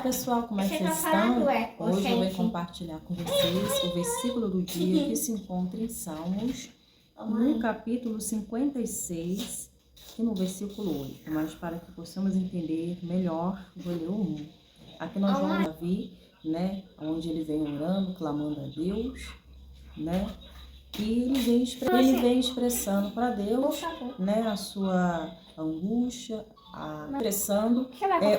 Pessoal, como é que vocês estão? Hoje eu vou compartilhar com vocês o versículo do dia que se encontra em Salmos, no capítulo 56 e no versículo 8. Mas para que possamos entender melhor, vou ler o 1. Aqui nós vamos Davi, né, onde ele vem orando, clamando a Deus, né, e ele vem expressando para Deus, né, a sua angústia, expressando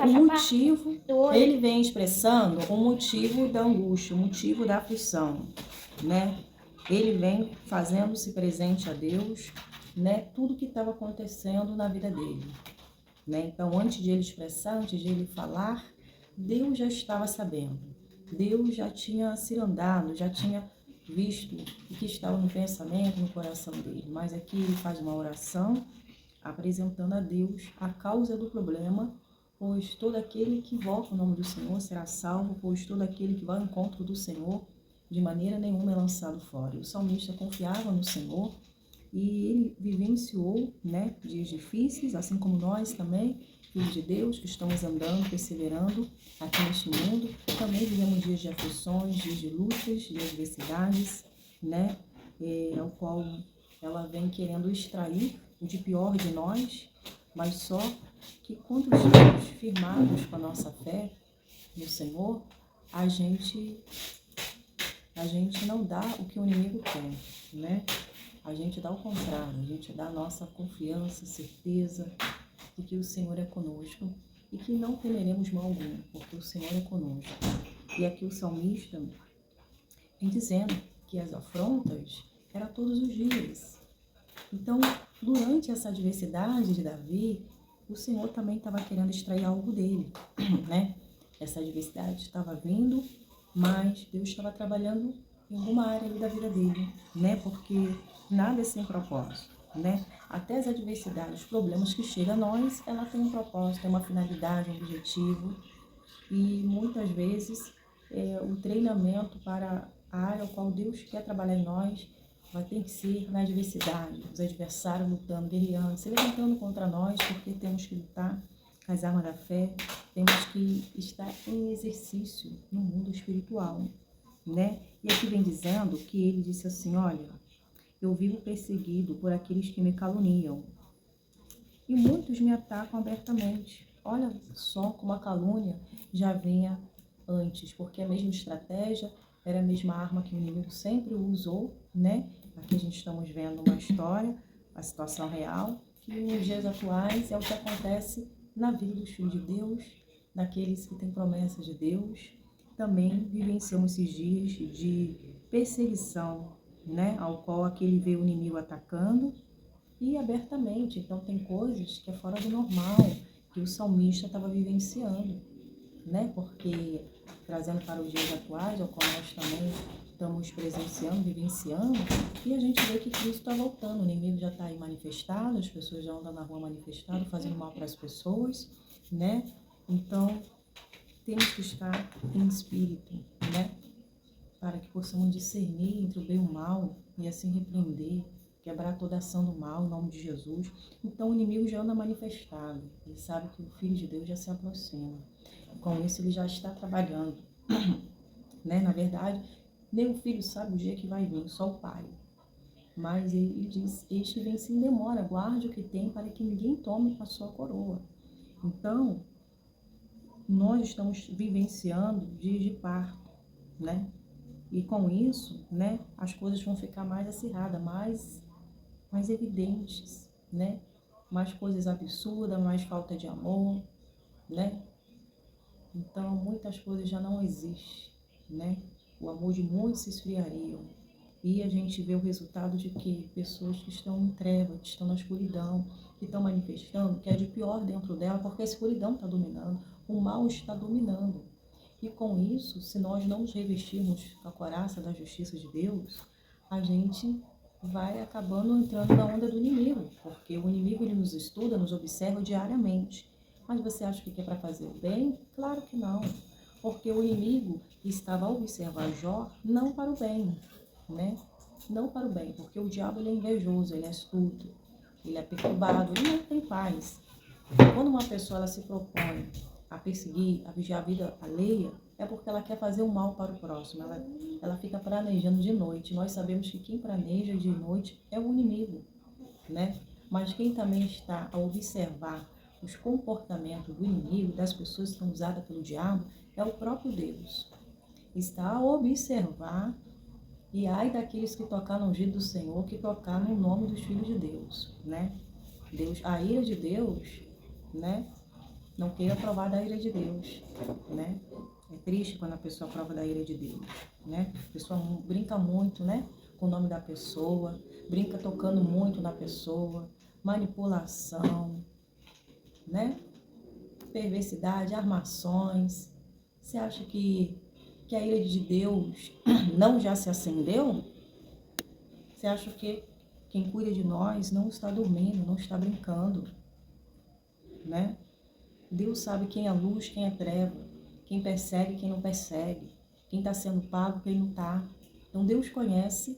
o motivo, ele vem expressando o motivo da angústia, o motivo da aflição, né? Ele vem fazendo-se presente a Deus, né? Tudo que estava acontecendo na vida dele, né? Então, antes de ele expressar, antes de ele falar, Deus já estava sabendo. Deus já tinha cirandado, já tinha visto o que estava no pensamento, no coração dele. Mas aqui ele faz uma oração apresentando a Deus a causa do problema, pois todo aquele que invoca o nome do Senhor será salvo, pois todo aquele que vai ao encontro do Senhor, de maneira nenhuma é lançado fora. O salmista confiava no Senhor e ele vivenciou, né, dias difíceis, assim como nós também, filhos de Deus, que estamos andando, perseverando aqui neste mundo. Também vivemos dias de aflições, dias de lutas, de adversidades, né, ao qual ela vem querendo extrair o de pior de nós, mas só que quando estamos firmados com a nossa fé no Senhor, a gente não dá o que o inimigo quer, né? A gente dá o contrário, a gente dá a nossa confiança, certeza de que o Senhor é conosco e que não temeremos mal algum, porque o Senhor é conosco. E aqui o salmista vem dizendo que as afrontas eram todos os dias. Então, durante essa adversidade de Davi, o Senhor também estava querendo extrair algo dele, né? Essa adversidade estava vindo, mas Deus estava trabalhando em alguma área ali da vida dele, né? Porque nada é sem propósito, né? Até as adversidades, os problemas que chegam a nós, ela tem um propósito, tem uma finalidade, um objetivo. E muitas vezes o treinamento para a área ao qual Deus quer trabalhar em nós vai ter que ser na adversidade, os adversários lutando, guerreando, se levantando contra nós, porque temos que lutar com as armas da fé, temos que estar em exercício no mundo espiritual, né? E aqui vem dizendo que ele disse assim, olha, eu vivo perseguido por aqueles que me caluniam, e muitos me atacam abertamente. Olha só como a calúnia já vinha antes, porque a mesma estratégia era a mesma arma que o inimigo sempre usou, né? Aqui a gente estamos vendo uma história, a situação real, que nos dias atuais é o que acontece na vida dos filhos de Deus, daqueles que têm promessas de Deus. Também vivenciamos esses dias de perseguição, né? Ao qual aquele vê o inimigo atacando e abertamente. Então tem coisas que é fora do normal, que o salmista estava vivenciando, né? Porque trazendo para os dias atuais, ao qual nós também estamos presenciando, vivenciando, e a gente vê que Cristo está voltando, o inimigo já está aí manifestado, as pessoas já andam na rua manifestado, fazendo mal para as pessoas, né? Então, temos que estar em espírito, né? Para que possamos discernir entre o bem e o mal, e assim repreender, quebrar toda ação do mal, em nome de Jesus. Então, o inimigo já anda manifestado, ele sabe que o Filho de Deus já se aproxima. Com isso, ele já está trabalhando, né? Na verdade, nem o filho sabe o dia que vai vir, só o pai. Mas ele diz, este vem sem demora, guarde o que tem para que ninguém tome a sua coroa. Então, nós estamos vivenciando dias de parto, né? E com isso, né, as coisas vão ficar mais acirradas, mais evidentes, né? Mais coisas absurdas, mais falta de amor, né? Então, muitas coisas já não existem, né? O amor de muitos se esfriariam. E a gente vê o resultado de que pessoas que estão em treva, que estão na escuridão, que estão manifestando, que é de pior dentro dela, porque a escuridão está dominando, o mal está dominando. E com isso, se nós não nos revestirmos com a couraça da justiça de Deus, a gente vai acabando entrando na onda do inimigo, porque o inimigo ele nos estuda, nos observa diariamente. Mas você acha que é para fazer o bem? Claro que não, porque o inimigo estava a observar Jó não para o bem, né? Não para o bem, porque o diabo ele é invejoso, ele é astuto, ele é perturbado, ele não tem paz. Quando uma pessoa ela se propõe a perseguir, a vigiar a vida alheia, é porque ela quer fazer o mal para o próximo. Ela fica planejando de noite. Nós sabemos que quem planeja de noite é o inimigo, né? Mas quem também está a observar os comportamentos do inimigo, das pessoas que são usadas pelo diabo, é o próprio Deus. Está a observar, e ai daqueles que tocar no ungido do Senhor, que tocar no nome dos filhos de Deus, né? Deus, a ira de Deus, né? Não queira provar da ira de Deus, né? É triste quando a pessoa prova da ira de Deus, né? A pessoa brinca muito, né? Com o nome da pessoa, brinca tocando muito na pessoa, manipulação, né? Perversidade, armações. Você acha que a ira de Deus não já se acendeu? Você acha que quem cuida de nós não está dormindo, não está brincando, né? Deus sabe quem é luz, quem é treva, quem persegue, quem não persegue, quem está sendo pago, quem não está. Então Deus conhece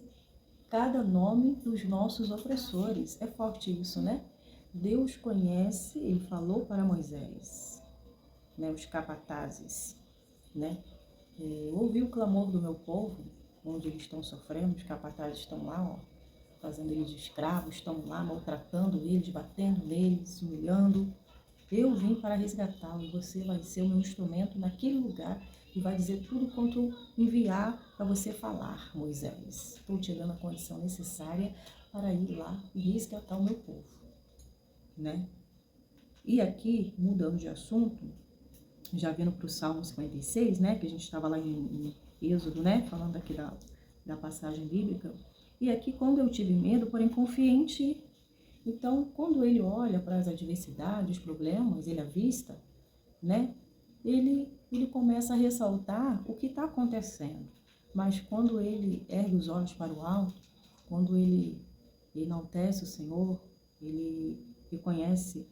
cada nome dos nossos opressores. É forte isso, né? Deus conhece, ele falou para Moisés, né, os capatazes, né? Ouvi o clamor do meu povo, onde eles estão sofrendo, os capatazes estão lá, ó, fazendo eles de escravos, estão lá maltratando eles, batendo neles, humilhando. Eu vim para resgatá-lo, você vai ser o meu instrumento naquele lugar e vai dizer tudo quanto enviar para você falar, Moisés. Estou te dando a condição necessária para ir lá e resgatar o meu povo, né? E aqui, mudando de assunto, já vindo para o Salmo 56, né? Que a gente estava lá em Êxodo, né? Falando aqui da passagem bíblica. E aqui, quando eu tive medo, porém confiei em ti. Então, quando ele olha para as adversidades, os problemas, ele avista, né? Ele começa a ressaltar o que está acontecendo. Mas quando ele ergue os olhos para o alto, quando ele enaltece o Senhor, ele reconhece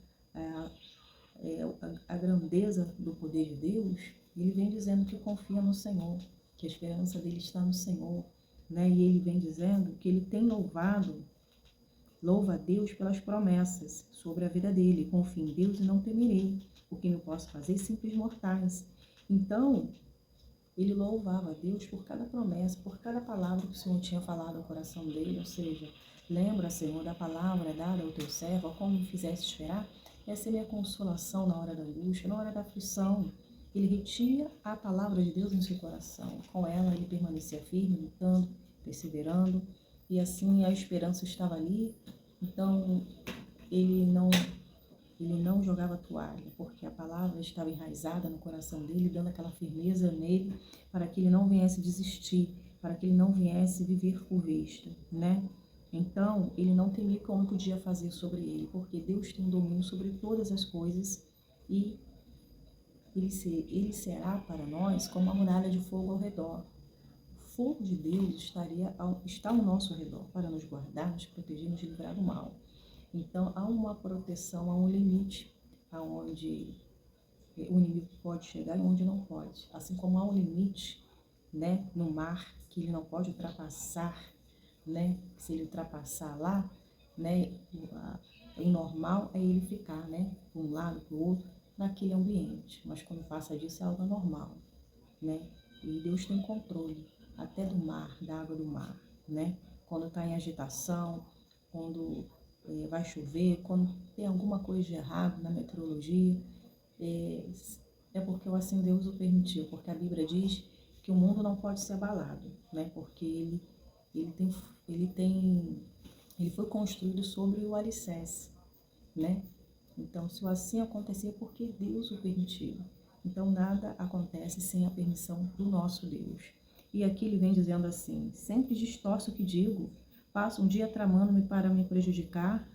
a grandeza do poder de Deus, ele vem dizendo que confia no Senhor, que a esperança dele está no Senhor, né? E ele vem dizendo que ele tem louva a Deus pelas promessas sobre a vida dele. Confio em Deus e não temerei, o que me posso fazer simples mortais. Então, ele louvava a Deus por cada promessa, por cada palavra que o Senhor tinha falado ao coração dele. Ou seja, lembra, Senhor, da palavra dada ao teu servo, como me fizeste esperar? Essa é minha consolação na hora da angústia, na hora da aflição. Ele retia a palavra de Deus no seu coração. Com ela, ele permanecia firme, lutando, perseverando. E assim a esperança estava ali. Então, ele não jogava toalha, porque a palavra estava enraizada no coração dele, dando aquela firmeza nele, para que ele não viesse desistir, para que ele não viesse viver por vista, né? Então, ele não temia como podia fazer sobre ele, porque Deus tem domínio sobre todas as coisas e ele será para nós como uma muralha de fogo ao redor. O fogo de Deus está ao nosso redor para nos guardar, nos proteger, nos livrar do mal. Então, há uma proteção, há um limite aonde o inimigo pode chegar e onde não pode. Assim como há um limite, né, no mar que ele não pode ultrapassar, né? Se ele ultrapassar lá, né, o normal é ele ficar, né, de um lado para o outro, naquele ambiente. Mas quando passa disso é algo anormal, né? E Deus tem controle até do mar, da água do mar, né? Quando está em agitação, quando vai chover, quando tem alguma coisa de errado na meteorologia, é porque o assim Deus o permitiu, porque a Bíblia diz que o mundo não pode ser abalado, né? Porque ele foi construído sobre o alicerce, né? Então, se o assim acontecer, é porque Deus o permitiu. Então, nada acontece sem a permissão do nosso Deus. E aqui ele vem dizendo assim: sempre distorce o que digo, passo um dia tramando-me para me prejudicar.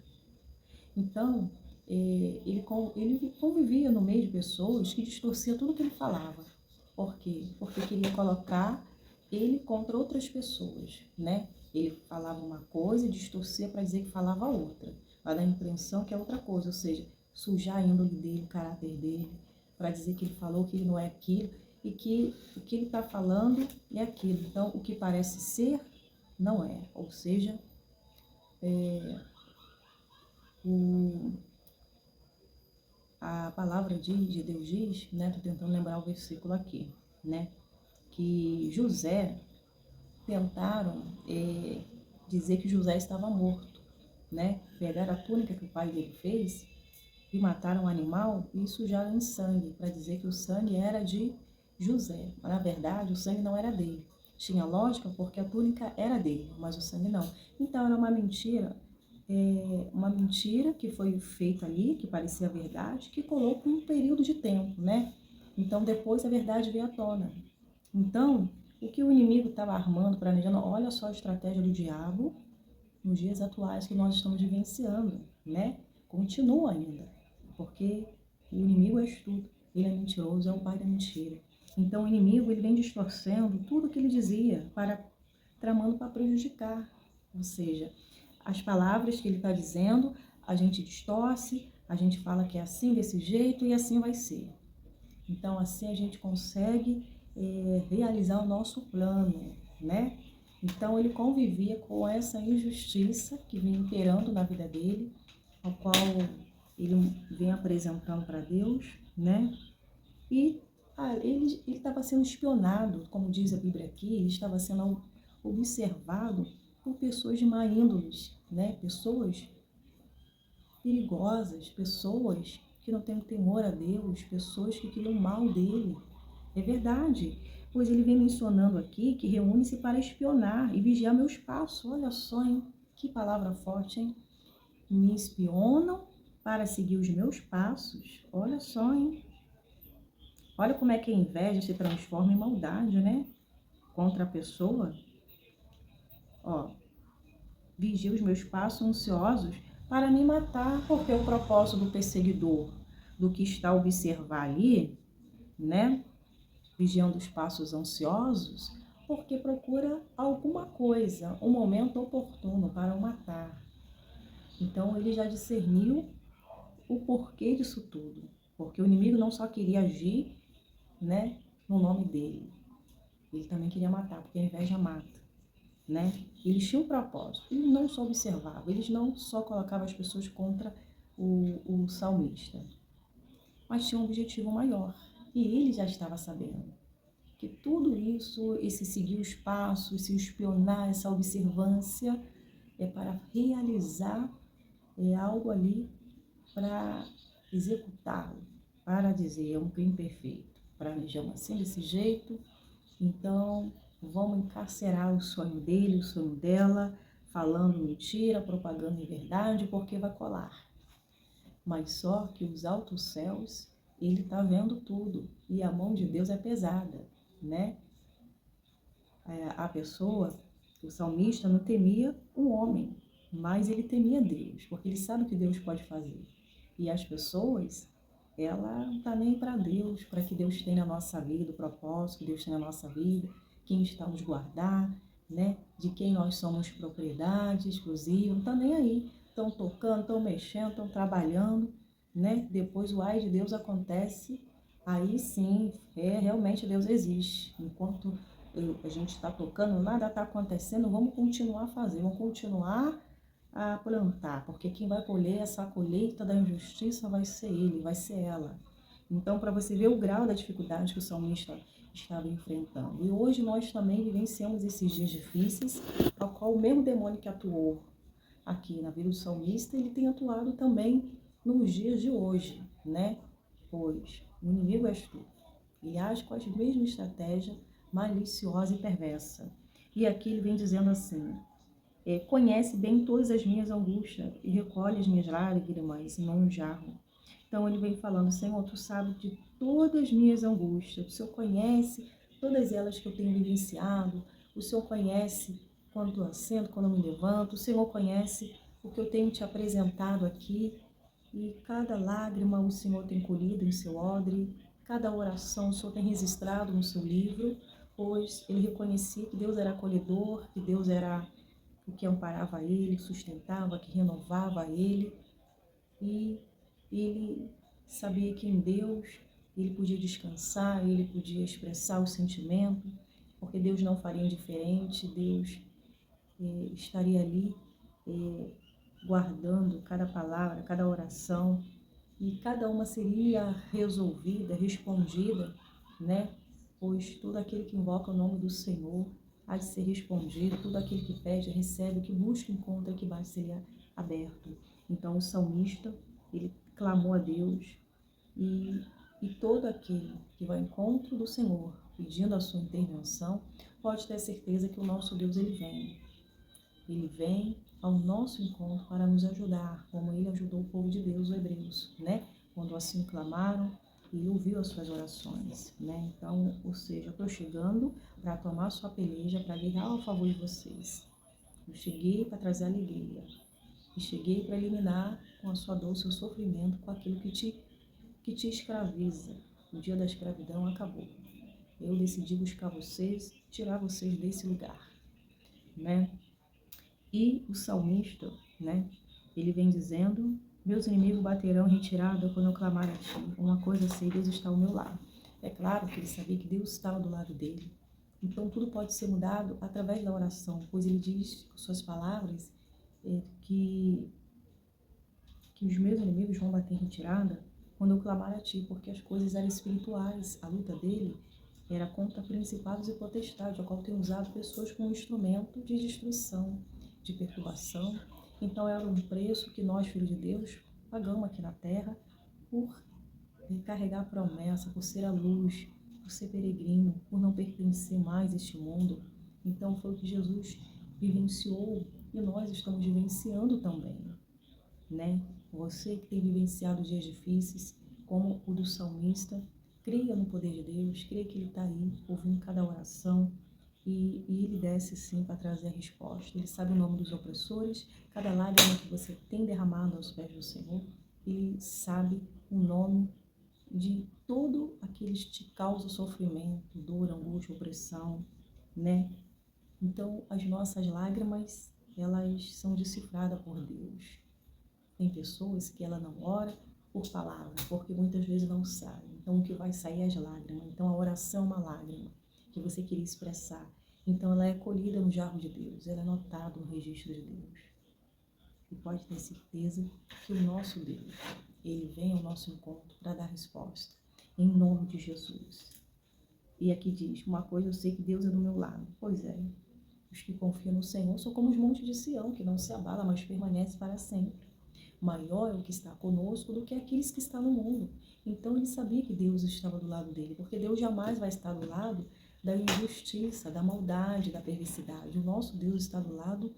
Então, ele convivia no meio de pessoas que distorciam tudo que ele falava. Por quê? Porque queria colocar ele contra outras pessoas, né? Ele falava uma coisa e distorcia para dizer que falava outra, para dar a impressão que é outra coisa, ou seja, sujar a índole dele, o caráter dele, para dizer que ele falou que ele não é aquilo e que o que ele está falando é aquilo. Então, o que parece ser, não é. Ou seja, a palavra de Deus diz, né? Estou tentando lembrar o versículo aqui, né? Que José, tentaram dizer que José estava morto, né? Pegaram a túnica que o pai dele fez e mataram o animal e sujaram em sangue, para dizer que o sangue era de José. Mas, na verdade, o sangue não era dele. Tinha lógica porque a túnica era dele, mas o sangue não. Então, era uma mentira que foi feita ali, que parecia verdade, que colou por um período de tempo, né? Então, depois a verdade veio à tona. Então, o que o inimigo estava armando, planejando, olha só a estratégia do diabo nos dias atuais que nós estamos vivenciando, né? Continua ainda, porque o inimigo é astuto, ele é mentiroso, é o pai da mentira. Então, o inimigo ele vem distorcendo tudo o que ele dizia, tramando para prejudicar. Ou seja, as palavras que ele está dizendo, a gente distorce, a gente fala que é assim, desse jeito, e assim vai ser. Então, assim a gente consegue realizar o nosso plano, né? Então, ele convivia com essa injustiça que vinha imperando na vida dele, ao qual ele vem apresentando para Deus, né? E ele estava sendo espionado, como diz a Bíblia aqui, ele estava sendo observado por pessoas de má índole, né? Pessoas perigosas, pessoas que não têm temor a Deus, pessoas que queriam o mal dele. É verdade, pois ele vem mencionando aqui que reúne-se para espionar e vigiar meus passos. Olha só, hein? Que palavra forte, hein? Me espionam para seguir os meus passos. Olha só, hein? Olha como é que a inveja se transforma em maldade, né? Contra a pessoa. Ó, vigia os meus passos ansiosos para me matar, porque o propósito do perseguidor, do que está a observar ali, né? Vigiando os passos ansiosos, porque procura alguma coisa, um momento oportuno para o matar. Então ele já discerniu o porquê disso tudo, porque o inimigo não só queria agir, né, no nome dele, ele também queria matar, porque a inveja mata, né? Eles tinham um propósito, eles não só observavam, eles não só colocavam as pessoas contra o salmista, mas tinham um objetivo maior, e ele já estava sabendo que tudo isso, esse seguir os passos, esse espionar, essa observância, é para realizar algo ali, para executá-lo, para dizer, é um crime perfeito, planejamos assim, desse jeito, então vamos encarcerar o sonho dele, o sonho dela, falando mentira, propagando inverdade, porque vai colar. Mas só que os altos céus, ele está vendo tudo, e a mão de Deus é pesada, né? A pessoa, o salmista não temia um homem, mas ele temia Deus, porque ele sabe o que Deus pode fazer. E as pessoas, ela não está nem para Deus, para que Deus tenha na nossa vida, o propósito que Deus tem na nossa vida, quem está nos guardar, né? De quem nós somos propriedade exclusiva, não está nem aí. Estão tocando, estão mexendo, estão trabalhando, né? Depois o ai de Deus acontece, aí sim, realmente Deus existe. Enquanto a gente está tocando, nada está acontecendo, vamos continuar a fazer, vamos continuar a plantar, porque quem vai colher essa colheita da injustiça vai ser ele, vai ser ela. Então, para você ver o grau da dificuldade que o salmista estava enfrentando. E hoje nós também vivenciamos esses dias difíceis, ao qual o mesmo demônio que atuou aqui na vida do salmista, ele tem atuado também nos dias de hoje, né? Pois o inimigo é astuto, ele age com as mesmas estratégias, maliciosa e perversa. E aqui ele vem dizendo assim, conhece bem todas as minhas angústias e recolhe as minhas lágrimas em um jarro. Então ele vem falando, Senhor, tu sabe de todas as minhas angústias, o Senhor conhece todas elas que eu tenho vivenciado, o Senhor conhece quando eu assento, quando eu me levanto, o Senhor conhece o que eu tenho te apresentado aqui, e cada lágrima o Senhor tem colhido em seu odre, cada oração o Senhor tem registrado no seu livro, pois ele reconhecia que Deus era acolhedor, que Deus era o que amparava ele, sustentava, que renovava ele, e ele sabia que em Deus ele podia descansar, ele podia expressar o sentimento, porque Deus não faria indiferente, Deus estaria ali guardando cada palavra, cada oração, e cada uma seria resolvida, respondida, né? Pois todo aquele que invoca o nome do Senhor há de ser respondido, todo aquele que pede, recebe, o que busca, encontra, que bate, seria aberto. Então o salmista, ele clamou a Deus e, e todo aquele que vai ao encontro do Senhor, pedindo a sua intervenção, pode ter certeza que o nosso Deus, ele vem. Ele vem ao nosso encontro para nos ajudar, como ele ajudou o povo de Deus, os hebreus, né? Quando assim clamaram, ele ouviu as suas orações, né? Então, ou seja, eu estou chegando para tomar sua peleja, para guerrear a favor de vocês. Eu cheguei para trazer alegria. E cheguei para eliminar com a sua dor, o seu sofrimento, com aquilo que te escraviza. O dia da escravidão acabou. Eu decidi buscar vocês, tirar vocês desse lugar, né? E o salmista, né, ele vem dizendo: meus inimigos baterão em retirada quando eu clamar a ti. Uma coisa sei, Deus está ao meu lado. É claro que ele sabia que Deus estava do lado dele. Então tudo pode ser mudado através da oração, pois ele diz com suas palavras que os meus inimigos vão bater em retirada quando eu clamar a ti, porque as coisas eram espirituais. A luta dele era contra principados e potestades, a qual tem usado pessoas como instrumento de destruição, de perturbação. Então era um preço que nós, filhos de Deus, pagamos aqui na terra por carregar a promessa, por ser a luz, por ser peregrino, por não pertencer mais a este mundo. Então foi o que Jesus vivenciou e nós estamos vivenciando também, né? Você que tem vivenciado dias difíceis, como o do salmista, creia no poder de Deus, creia que Ele está aí, ouvindo cada oração, e Ele desce sim para trazer a resposta. Ele sabe o nome dos opressores, cada lágrima que você tem derramado aos pés do Senhor, Ele sabe o nome de todo aqueles que te causam sofrimento, dor, angústia, opressão, né? Então, as nossas lágrimas, elas são decifradas por Deus. Tem pessoas que ela não ora por palavra, porque muitas vezes não sabe. Então, o que vai sair é as lágrimas. Então, a oração é uma lágrima que você queria expressar. Então, ela é colhida no jarro de Deus, ela é anotada no registro de Deus. E pode ter certeza que o nosso Deus, ele vem ao nosso encontro para dar resposta, em nome de Jesus. E aqui diz, uma coisa eu sei que Deus é do meu lado. Pois é, os que confiam no Senhor são como os montes de Sião, que não se abala, mas permanece para sempre. Maior é o que está conosco do que aqueles que estão no mundo. Então ele sabia que Deus estava do lado dele, porque Deus jamais vai estar do lado da injustiça, da maldade, da perversidade. O nosso Deus está do lado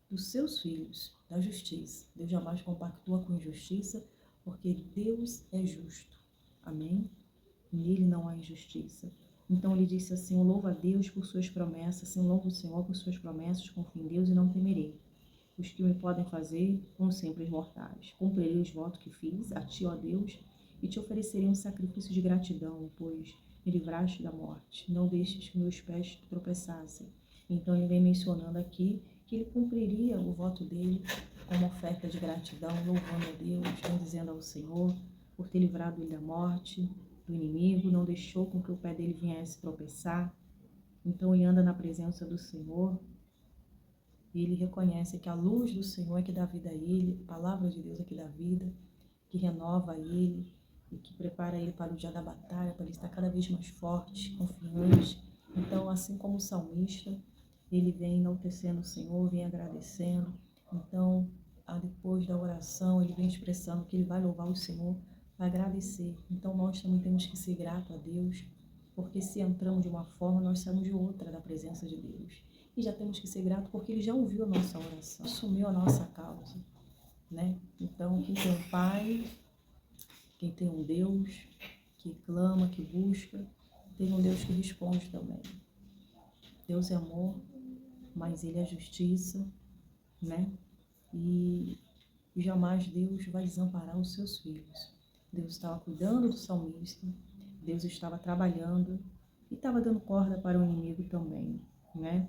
dos seus filhos, da justiça. Deus jamais compactua com injustiça, porque Deus é justo. Amém? Nele não há injustiça. Então ele disse assim: eu louvo a Deus por suas promessas, assim, louvo o Senhor por suas promessas, confio em Deus e não temerei os que me podem fazer com simples mortais. Cumprirei os votos que fiz a ti, ó Deus, e te oferecerei um sacrifício de gratidão, pois me livraste da morte. Não deixes que meus pés tropeçassem. Então ele vem mencionando aqui que ele cumpriria o voto dele como oferta de gratidão, louvando a Deus, bendizendo ao Senhor por ter livrado ele da morte, do inimigo, não deixou com que o pé dele viesse tropeçar. Então ele anda na presença do Senhor. E ele reconhece que a luz do Senhor é que dá vida a ele, a palavra de Deus é que dá vida, que renova ele e que prepara ele para o dia da batalha, para ele estar cada vez mais forte, confiante. Então, assim como o salmista, ele vem enaltecendo o Senhor, vem agradecendo. Então, depois da oração, ele vem expressando que ele vai louvar o Senhor, vai agradecer. Então, nós também temos que ser gratos a Deus, porque se entramos de uma forma, nós saímos de outra da presença de Deus. E já temos que ser gratos porque ele já ouviu a nossa oração, assumiu a nossa causa, né? Então, quem tem um Pai, quem tem um Deus que clama, que busca, tem um Deus que responde também. Deus é amor, mas ele é justiça, né? E jamais Deus vai desamparar os seus filhos. Deus estava cuidando do salmista, Deus estava trabalhando e estava dando corda para o inimigo também, né?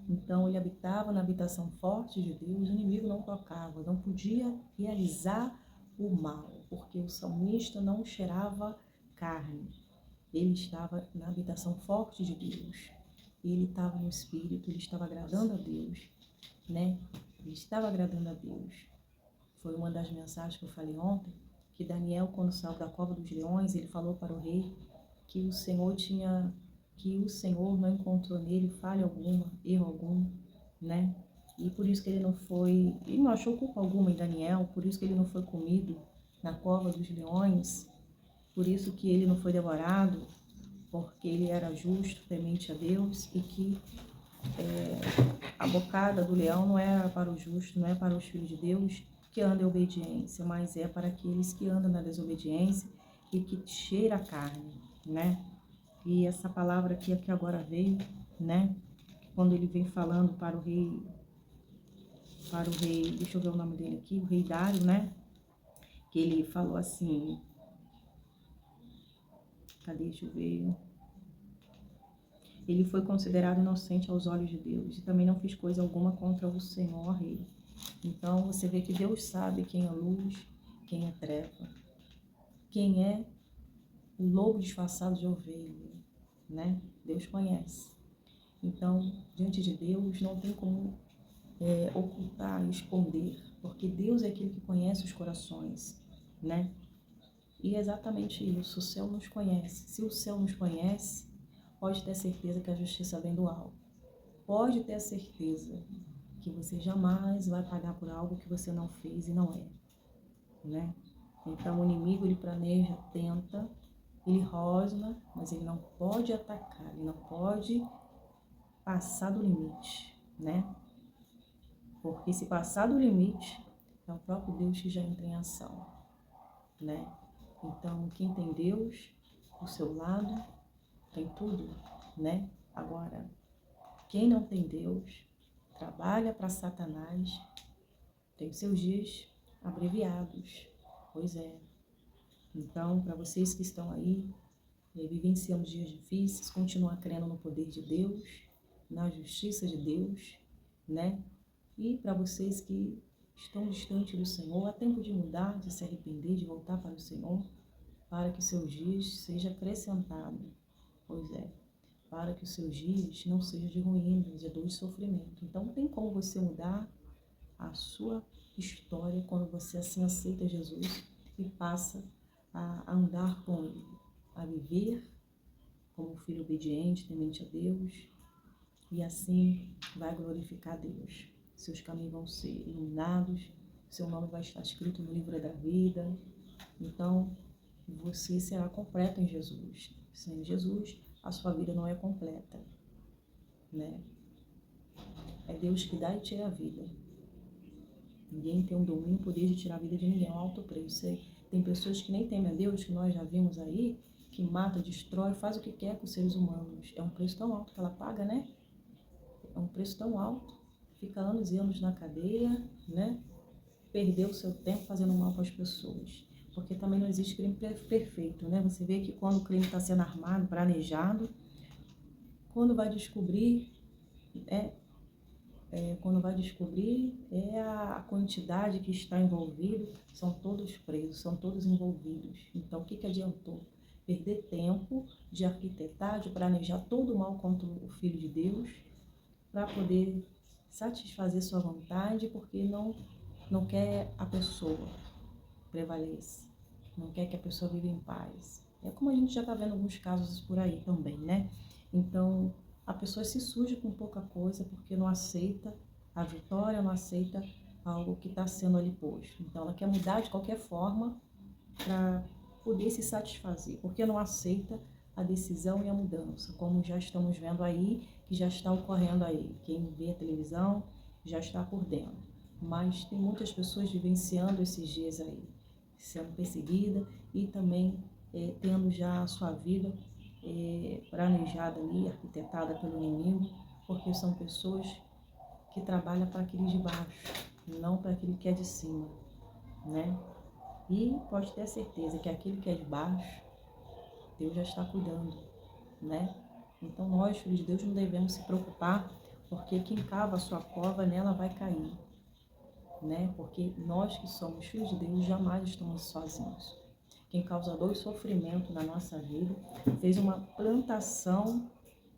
Então ele habitava na habitação forte de Deus, o inimigo não tocava, não podia realizar o mal, porque o salmista não cheirava carne. Ele estava na habitação forte de Deus. Ele estava no Espírito, ele estava agradando a Deus, né? Ele estava agradando a Deus. Foi uma das mensagens que eu falei ontem, que Daniel, quando saiu da cova dos leões, ele falou para o rei que o Senhor não encontrou nele falha alguma, erro algum, né? E por isso que ele não achou culpa alguma em Daniel, por isso que ele não foi comido na cova dos leões, por isso que ele não foi devorado, porque ele era justo, temente a Deus, e que a bocada do leão não é para o justo, não é para os filhos de Deus que andam em obediência, mas é para aqueles que andam na desobediência e que cheira a carne, né? E essa palavra aqui que agora veio, né? Quando ele vem falando para o rei, deixa eu ver o nome dele aqui, o rei Dário, né? Que ele falou assim, cadê, deixa eu ver... Ele foi considerado inocente aos olhos de Deus e também não fez coisa alguma contra o Senhor, rei. Então, você vê que Deus sabe quem é luz, quem é treva, quem é o lobo disfarçado de ovelha, né? Deus conhece. Então, diante de Deus, não tem como ocultar, esconder, porque Deus é aquele que conhece os corações, né? E é exatamente isso, o céu nos conhece. Se o céu nos conhece, pode ter certeza que a justiça vem do alto. Pode ter certeza que você jamais vai pagar por algo que você não fez e não é, né? Então o inimigo, ele planeja, tenta, ele rosna, mas ele não pode atacar, ele não pode passar do limite, né? Porque se passar do limite, é o próprio Deus que já entra em ação, né? Então quem tem Deus do seu lado, tem tudo, né? Agora, quem não tem Deus, trabalha para Satanás, tem seus dias abreviados. Pois é. Então, para vocês que estão aí, vivenciando dias difíceis, continuar crendo no poder de Deus, na justiça de Deus, né? E para vocês que estão distantes do Senhor, há tempo de mudar, de se arrepender, de voltar para o Senhor, para que seus dias sejam acrescentados. Pois é, para que os seus dias não sejam de ruína, de dor e sofrimento. Então, tem como você mudar a sua história quando você assim aceita Jesus e passa a andar com Ele, a viver como filho obediente, temente a Deus, e assim vai glorificar a Deus. Seus caminhos vão ser iluminados, seu nome vai estar escrito no livro da vida. Então, você será completo em Jesus. Sem Jesus, a sua vida não é completa, né? É Deus que dá e tira a vida. Ninguém tem um domínio, poder de tirar a vida de ninguém, é um alto preço. Tem pessoas que nem temem a Deus, que nós já vimos aí, que mata, destrói, faz o que quer com os seres humanos. É um preço tão alto que ela paga, né? É um preço tão alto. Fica anos e anos na cadeia, né? Perdeu o seu tempo fazendo mal para as pessoas. Porque também não existe crime perfeito, né? Você vê que quando o crime está sendo armado, planejado, quando vai descobrir, a quantidade que está envolvido, são todos presos, são todos envolvidos. Então, o que adiantou? Perder tempo de arquitetar, de planejar todo o mal contra o Filho de Deus, para poder satisfazer sua vontade, porque não quer a pessoa prevaleça, não quer que a pessoa viva em paz. É como a gente já está vendo alguns casos por aí também, né? Então, a pessoa se surge com pouca coisa porque não aceita a vitória, não aceita algo que está sendo ali posto. Então, ela quer mudar de qualquer forma para poder se satisfazer, porque não aceita a decisão e a mudança, como já estamos vendo aí, que já está ocorrendo aí. Quem vê a televisão já está por dentro. Mas tem muitas pessoas vivenciando esses dias aí, sendo perseguida e também tendo já a sua vida planejada ali, arquitetada pelo inimigo, porque são pessoas que trabalham para aquele de baixo, não para aquele que é de cima, né? E pode ter certeza que aquele que é de baixo, Deus já está cuidando, né? Então nós, filhos de Deus, não devemos se preocupar, porque quem cava a sua cova, nela vai cair, né? Porque nós que somos filhos de Deus jamais estamos sozinhos. Quem causa dor e sofrimento na nossa vida fez uma plantação,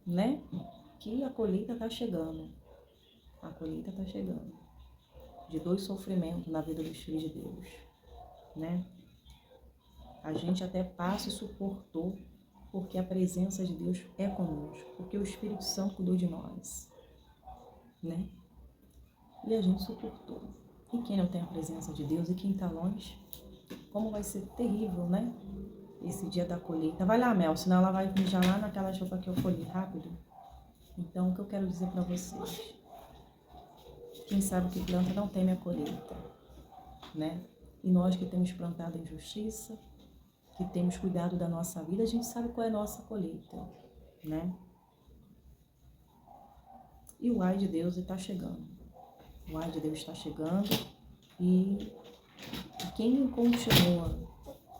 né? Que a colheita está chegando. A colheita está chegando. De dor e sofrimento na vida dos filhos de Deus, né? A gente até passa e suportou, porque a presença de Deus é conosco, porque o Espírito Santo cuidou de nós, né? E a gente suportou. E quem não tem a presença de Deus e quem está longe, como vai ser terrível, né? Esse dia da colheita. Vai lá, Mel, senão ela vai mijar lá naquela roupa que eu colhi rápido. Então, o que eu quero dizer para vocês? Quem sabe que planta não teme a colheita, né? E nós que temos plantado em justiça, que temos cuidado da nossa vida, a gente sabe qual é a nossa colheita, né? E o ai de Deus está chegando. O ai de Deus está chegando e quem continua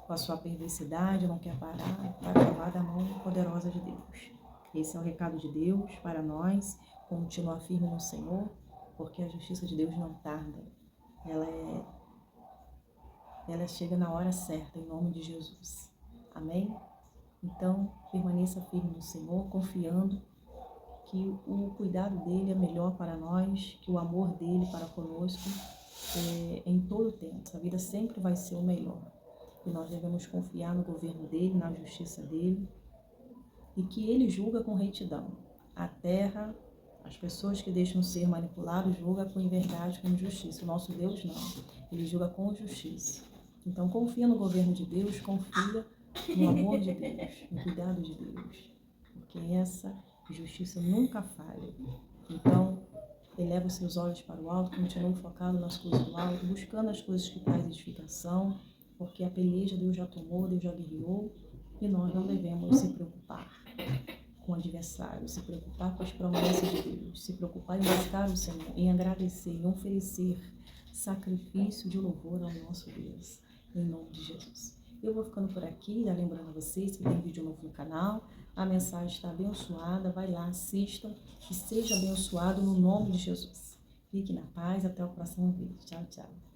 com a sua perversidade, não quer parar, vai provar da mão poderosa de Deus. Esse é o recado de Deus para nós, continuar firme no Senhor, porque a justiça de Deus não tarda. Ela chega na hora certa, em nome de Jesus. Amém? Então, permaneça firme no Senhor, confiando que o cuidado dele é melhor para nós, que o amor dele para conosco é em todo o tempo. Essa vida sempre vai ser o melhor. E nós devemos confiar no governo dele, na justiça dele, e que ele julga com retidão. A terra, as pessoas que deixam ser manipulados, julga com verdade, com justiça. O nosso Deus não, ele julga com justiça. Então confia no governo de Deus, confia no amor de Deus, no cuidado de Deus, porque essa justiça nunca falha. Então, eleva os seus olhos para o alto, continue focado nas coisas do alto, buscando as coisas que trazem edificação, porque a peleja Deus já tomou, Deus já guerreou, e nós não devemos se preocupar com o adversário, se preocupar com as promessas de Deus, se preocupar em buscar o Senhor, em agradecer, em oferecer sacrifício de louvor ao nosso Deus, em nome de Jesus. Eu vou ficando por aqui, já lembrando a vocês que tem vídeo novo no canal, a mensagem está abençoada, vai lá, assistam, e seja abençoado no nome de Jesus. Fique na paz, até o próximo vídeo. Tchau, tchau.